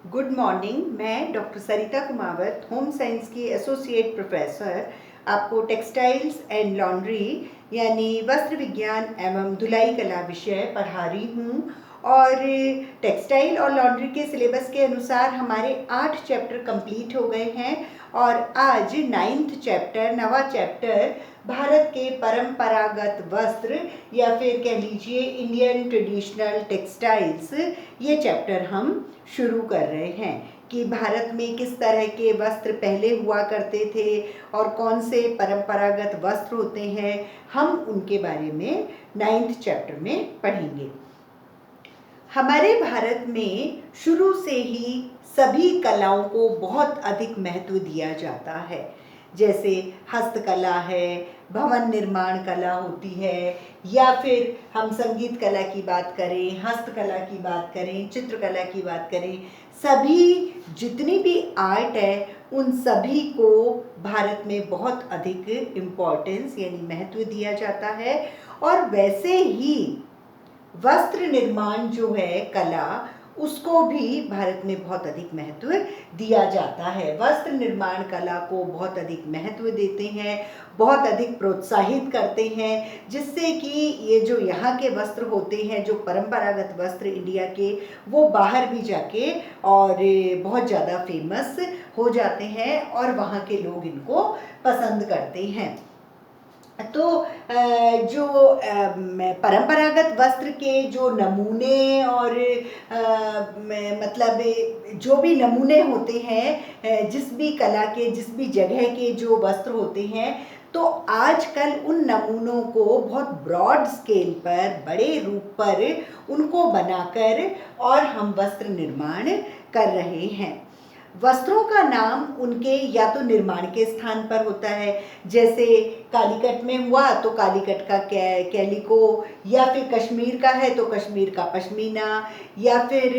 Good morning. मैं doctor सरिता Kumawat, home science की associate professor, आपको टेक्सटाइल्स एंड लॉन्ड्री यानी वस्त्र विज्ञान एवं धुलाई कला विषय पढ़ा रही हूँ। और टेक्सटाइल और लॉन्ड्री के सिलेबस के अनुसार हमारे 8 चैप्टर कंप्लीट हो गए हैं और आज 9th चैप्टर, नवा चैप्टर भारत के परंपरागत वस्त्र या फिर कह लीजिए इंडियन ट्रेडिशनल टेक्सटाइल्स, ये चैप्टर हम शुरू कर रहे हैं कि भारत में किस तरह के वस्त्र पहले हुआ करते थे और कौन से परंपरागत वस्त्र होते हैं, हम उनके बारे में 9th चैप्टर में पढ़ेंगे। हमारे भारत में शुरू से ही सभी कलाओं को बहुत अधिक महत्व दिया जाता है। जैसे हस्तकला है, भवन निर्माण कला होती है, या फिर हम संगीत कला की बात करें, हस्तकला की बात करें, चित्रकला की बात करें, सभी जितनी भी आर्ट है उन सभी को भारत में बहुत अधिक इम्पोर्टेंस यानी महत्व दिया जाता है। और वैसे ही वस्त्र निर्माण जो है कला, उसको भी भारत में बहुत अधिक महत्व दिया जाता है। वस्त्र निर्माण कला को बहुत अधिक महत्व देते हैं, बहुत अधिक प्रोत्साहित करते हैं, जिससे कि ये जो यहाँ के वस्त्र होते हैं, जो परंपरागत वस्त्र इंडिया के, वो बाहर भी जाके और बहुत ज़्यादा फेमस हो जाते हैं और वहाँ के लोग इनको पसंद करते हैं। तो जो परंपरागत वस्त्र के जो नमूने और मतलब जो भी नमूने होते हैं, जिस भी कला के, जिस भी जगह के जो वस्त्र होते हैं, तो आजकल उन नमूनों को बहुत ब्रॉड स्केल पर, बड़े रूप पर उनको बनाकर और हम वस्त्र निर्माण कर रहे हैं। वस्त्रों का नाम उनके या तो निर्माण के स्थान पर होता है, जैसे कालीकट में हुआ तो कालीकट का कैलिको, या फिर कश्मीर का है तो कश्मीर का पश्मीना, या फिर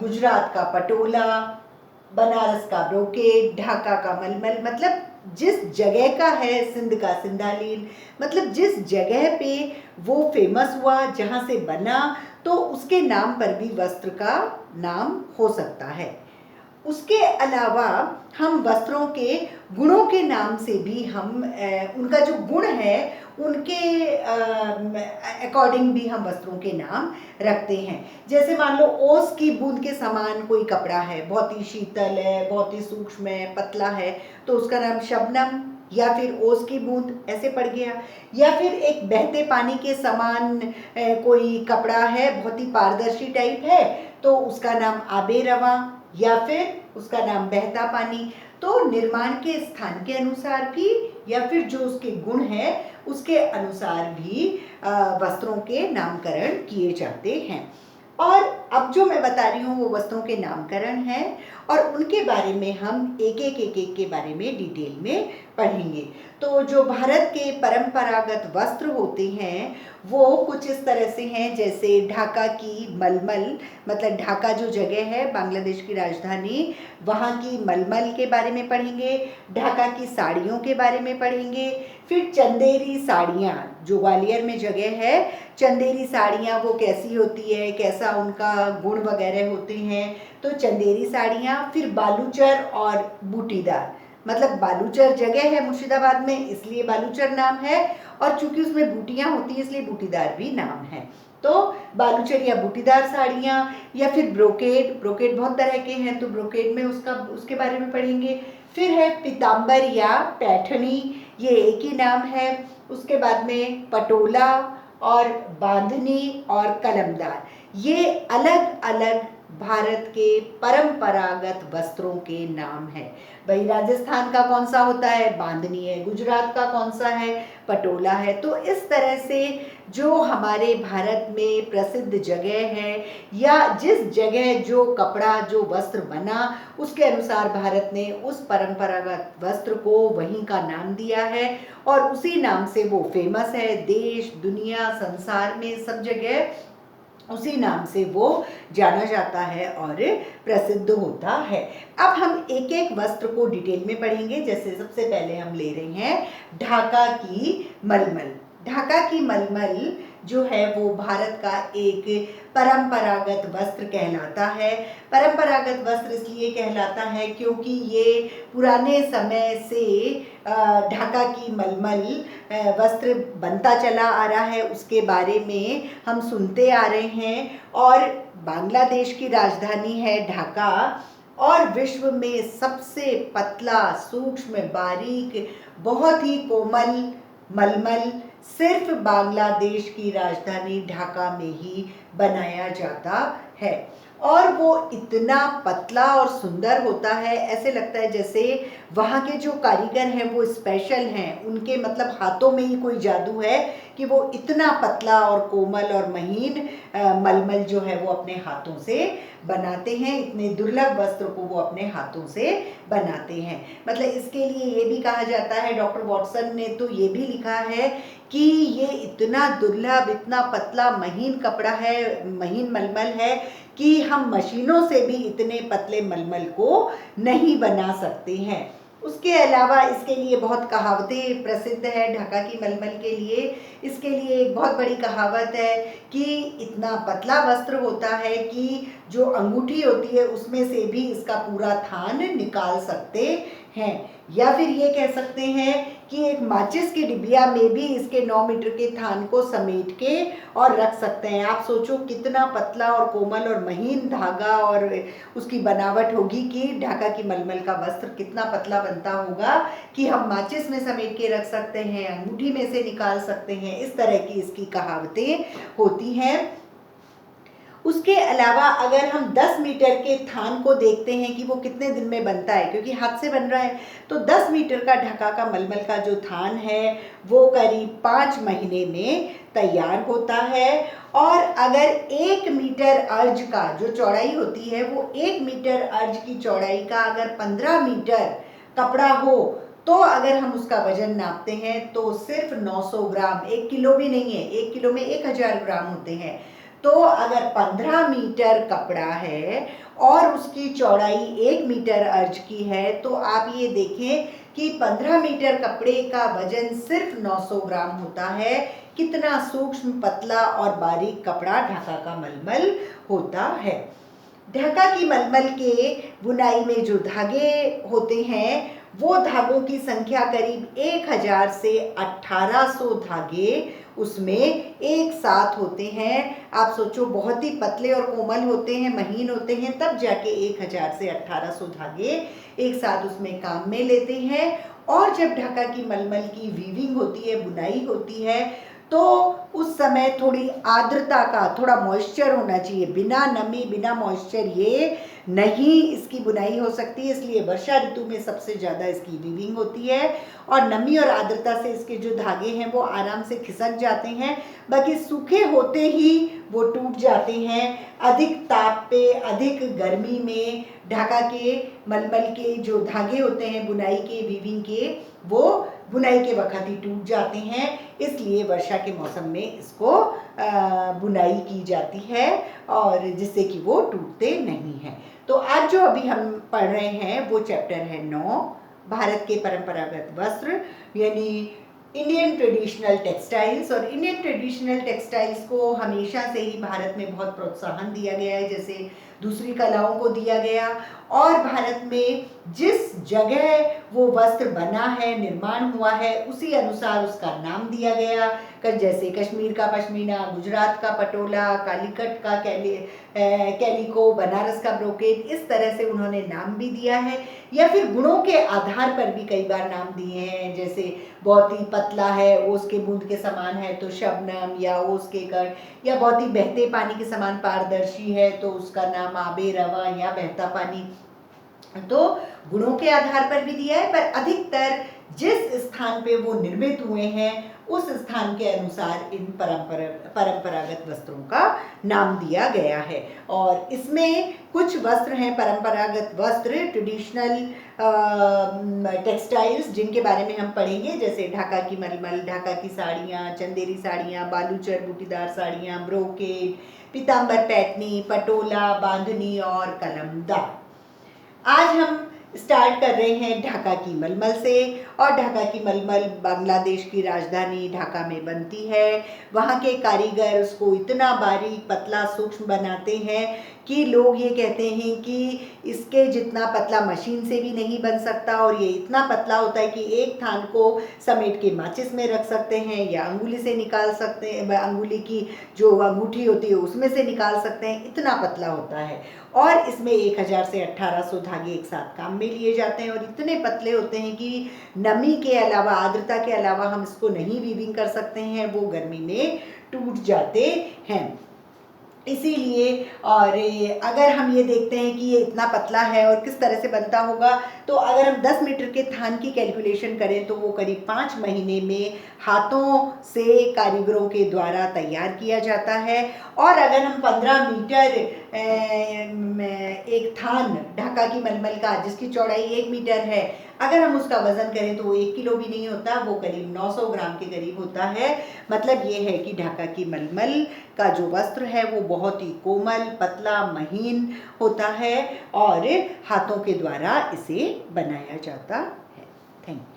गुजरात का पटोला, बनारस का ब्रोकेड, ढाका का मलमल। मतलब जिस जगह का है, सिंध का सिंधालीन, मतलब जिस जगह पे वो फेमस हुआ, जहाँ से बना, तो उसके नाम पर भी वस्त्र का नाम हो सकता है। उसके अलावा हम वस्त्रों के गुणों के नाम से भी हम उनका जो गुण है उनके अकॉर्डिंग भी हम वस्त्रों के नाम रखते हैं। जैसे मान लो ओस की बूंद के समान कोई कपड़ा है, बहुत ही शीतल है, बहुत ही सूक्ष्म है, पतला है, तो उसका नाम शबनम या फिर ओस की बूंद ऐसे पड़ गया। या फिर एक बहते पानी के समान कोई कपड़ा है, बहुत ही पारदर्शी टाइप है, तो उसका नाम आबे रवा या फिर उसका नाम बहता पानी। तो निर्माण के स्थान के अनुसार भी या फिर जो उसके गुण है उसके अनुसार भी वस्त्रों के नामकरण किए जाते हैं। और अब जो मैं बता रही हूँ वो वस्त्रों के नामकरण हैं और उनके बारे में हम एक एक के बारे में डिटेल में पढ़ेंगे। तो जो भारत के परंपरागत वस्त्र होते हैं वो कुछ इस तरह से हैं, जैसे ढाका की मलमल, मतलब ढाका जो जगह है बांग्लादेश की राजधानी, वहाँ की मलमल के बारे में पढ़ेंगे। ढाका की साड़ियों के बारे में पढ़ेंगे। फिर चंदेरी साड़ियाँ, जो ग्वालियर में जगह है, चंदेरी साड़ियाँ वो कैसी होती है, कैसा उनका गुण वगैरह होते हैं, तो चंदेरी साड़ियाँ। फिर बालूचर और बूटीदार, मतलब बालूचर जगह है मुर्शिदाबाद में इसलिए बालूचर नाम है, और चूंकि उसमें बूटियाँ होती हैं इसलिए बूटीदार भी नाम है। तो बालूचर या बूटीदार साड़ियाँ। या फिर ब्रोकेड, ब्रोकेड बहुत तरह के हैं तो ब्रोकेड में उसके बारे में पढ़ेंगे। फिर है पीताम्बर या पैठनी, ये एक ही नाम है। उसके बाद में पटोला और बांधनी और कलमदार, ये अलग अलग भारत के परंपरागत वस्त्रों के नाम है। भाई राजस्थान का कौन सा होता है, बांधनी है, गुजरात का कौन सा है, पटोला है। तो इस तरह से जो हमारे भारत में प्रसिद्ध जगह है या जिस जगह जो कपड़ा, जो वस्त्र बना, उसके अनुसार भारत ने उस परंपरागत वस्त्र को वहीं का नाम दिया है और उसी नाम से वो फेमस है। देश, दुनिया, संसार में सब जगह उसी नाम से वो जाना जाता है और प्रसिद्ध होता है। अब हम एक एक वस्त्र को डिटेल में पढ़ेंगे। जैसे सबसे पहले हम ले रहे हैं ढाका की मलमल। ढाका की मलमल जो है वो भारत का एक परंपरागत वस्त्र कहलाता है। परंपरागत वस्त्र इसलिए कहलाता है क्योंकि ये पुराने समय से ढाका की मलमल वस्त्र बनता चला आ रहा है, उसके बारे में हम सुनते आ रहे हैं। और बांग्लादेश की राजधानी है ढाका, और विश्व में सबसे पतला, सूक्ष्म, बारीक, बहुत ही कोमल मलमल सिर्फ बांग्लादेश की राजधानी ढाका में ही बनाया जाता है। और वो इतना पतला और सुंदर होता है, ऐसे लगता है जैसे वहाँ के जो कारीगर हैं वो स्पेशल हैं, उनके मतलब हाथों में ही कोई जादू है कि वो इतना पतला और कोमल और महीन मलमल जो है वो अपने हाथों से बनाते हैं। इतने दुर्लभ वस्त्र को वो अपने हाथों से बनाते हैं। मतलब इसके लिए ये भी कहा जाता है, डॉक्टर वॉटसन ने तो ये भी लिखा है कि ये इतना दुर्लभ, इतना पतला महीन कपड़ा है, महीन मलमल है कि हम मशीनों से भी इतने पतले मलमल को नहीं बना सकते हैं। उसके अलावा इसके लिए बहुत कहावतें प्रसिद्ध है ढाका की मलमल के लिए। इसके लिए एक बहुत बड़ी कहावत है कि इतना पतला वस्त्र होता है कि जो अंगूठी होती है उसमें से भी इसका पूरा थान निकाल सकते हैं। या फिर ये कह सकते हैं कि एक माचिस की डिबिया में भी इसके 9 मीटर के थान को समेट के और रख सकते हैं। आप सोचो कितना पतला और कोमल और महीन धागा और उसकी बनावट होगी कि ढाका की मलमल का वस्त्र कितना पतला बनता होगा कि हम माचिस में समेट के रख सकते हैं, अंगूठी में से निकाल सकते हैं। इस तरह की इसकी कहावतें होती हैं। उसके अलावा अगर हम 10 मीटर के थान को देखते हैं कि वो कितने दिन में बनता है, क्योंकि हाथ से बन रहा है, तो 10 मीटर का ढाका का मलमल का जो थान है वो करीब 5 महीने में तैयार होता है। और अगर 1 मीटर अर्ज का जो चौड़ाई होती है, वो 1 मीटर अर्ज की चौड़ाई का अगर 15 मीटर कपड़ा हो, तो अगर हम उसका वजन नापते हैं तो सिर्फ 900 ग्राम, 1 किलो भी नहीं है, 1 किलो में 1000 ग्राम होते हैं। तो अगर 15 मीटर कपड़ा है और उसकी चौड़ाई 1 मीटर अर्ज की है, तो आप ये देखें कि 15 मीटर कपड़े का वजन सिर्फ 900 ग्राम होता है। कितना सूक्ष्म, पतला और बारीक कपड़ा ढाका का मलमल होता है। ढाका की मलमल के बुनाई में जो धागे होते हैं वो धागों की संख्या करीब 1000 से 1800 धागे उसमें एक साथ होते हैं। आप सोचो बहुत ही पतले और कोमल होते हैं, महीन होते हैं, तब जाके 1000 से 1800 धागे एक साथ उसमें काम में लेते हैं। और जब ढाका की मलमल की वीविंग होती है, बुनाई होती है, तो उस समय थोड़ी आर्द्रता का, थोड़ा मॉइस्चर होना चाहिए। बिना नमी, बिना मॉइस्चर ये नहीं इसकी बुनाई हो सकती है। इसलिए वर्षा ऋतु में सबसे ज़्यादा इसकी वीविंग होती है और नमी और आर्द्रता से इसके जो धागे हैं वो आराम से खिसक जाते हैं, बाकी सूखे होते ही वो टूट जाते हैं। अधिक ताप पे, अधिक गर्मी में ढाका के मलमल के जो धागे होते हैं बुनाई के, वीविंग के, वो बुनाई के वक्त ही टूट जाते हैं। इसलिए वर्षा के मौसम में इसको बुनाई की जाती है और जिससे कि वो टूटते नहीं हैं। तो आज जो अभी हम पढ़ रहे हैं वो चैप्टर है 9, भारत के परंपरागत वस्त्र, यानी इंडियन ट्रेडिशनल टेक्सटाइल्स। और इंडियन ट्रेडिशनल टेक्सटाइल्स को हमेशा से ही भारत में बहुत प्रोत्साहन दिया गया है, जैसे दूसरी कलाओं को दिया गया। और भारत में जिस जगह वो वस्त्र बना है, निर्माण हुआ है, उसी अनुसार उसका नाम दिया गया। जैसे कश्मीर का पश्मीना, गुजरात का पटोला, कालीकट का कैलिको, बनारस का ब्रोकेड, इस तरह से उन्होंने नाम भी दिया है। या फिर गुणों के आधार पर भी कई बार नाम दिए हैं, जैसे बहुत ही पतला है, ओस के बूंद के समान है तो शबनम या ओस के कण, या बहुत ही बहते पानी के समान पारदर्शी है तो उसका नाम आबे रवा या बहता पानी। तो गुणों के आधार पर भी दिया है, पर अधिकतर जिस स्थान पे वो निर्मित हुए हैं उस स्थान के अनुसार इन परंपरागत वस्त्रों का नाम दिया गया है। और इसमें कुछ वस्त्र हैं परंपरागत वस्त्र, ट्रेडिशनल टेक्सटाइल्स, जिनके बारे में हम पढ़ेंगे, जैसे ढाका की मलमल, ढाका की साड़ियाँ, चंदेरी साड़ियाँ, बालूचर बूटीदार साड़ियाँ, ब्रोकेड, पीताम्बर पैठनी, पटोला, बांधनी और कलमदार। आज हम स्टार्ट कर रहे हैं ढाका की मलमल से। और ढाका की मलमल बांग्लादेश की राजधानी ढाका में बनती है। वहाँ के कारीगर उसको इतना बारीक पतला सूक्ष्म बनाते हैं कि लोग ये कहते हैं कि इसके जितना पतला मशीन से भी नहीं बन सकता, और ये इतना पतला होता है कि एक थान को समेट के माचिस में रख सकते हैं या अंगुली से निकाल सकते हैं, अंगुली की जो अंगूठी होती है उसमें से निकाल सकते हैं, इतना पतला होता है। और इसमें 1000 से 1800 धागे एक साथ काम में लिए जाते हैं, और इतने पतले होते हैं कि नमी के अलावा, आर्द्रता के अलावा हम इसको नहीं वीविंग कर सकते हैं, वो गर्मी में टूट जाते हैं। इसीलिए, और अगर हम ये देखते हैं कि ये इतना पतला है और किस तरह से बनता होगा, तो अगर हम 10 मीटर के थान की कैलकुलेशन करें तो वो करीब 5 महीने में हाथों से कारीगरों के द्वारा तैयार किया जाता है। और अगर हम 15 मीटर एक थान ढाका की मलमल का, जिसकी चौड़ाई 1 मीटर है, अगर हम उसका वजन करें तो वो 1 किलो भी नहीं होता, वो करीब 900 ग्राम के करीब होता है। मतलब ये है कि ढाका की मलमल का जो वस्त्र है वो बहुत ही कोमल, पतला, महीन होता है और हाथों के द्वारा इसे बनाया जाता है। Thank you.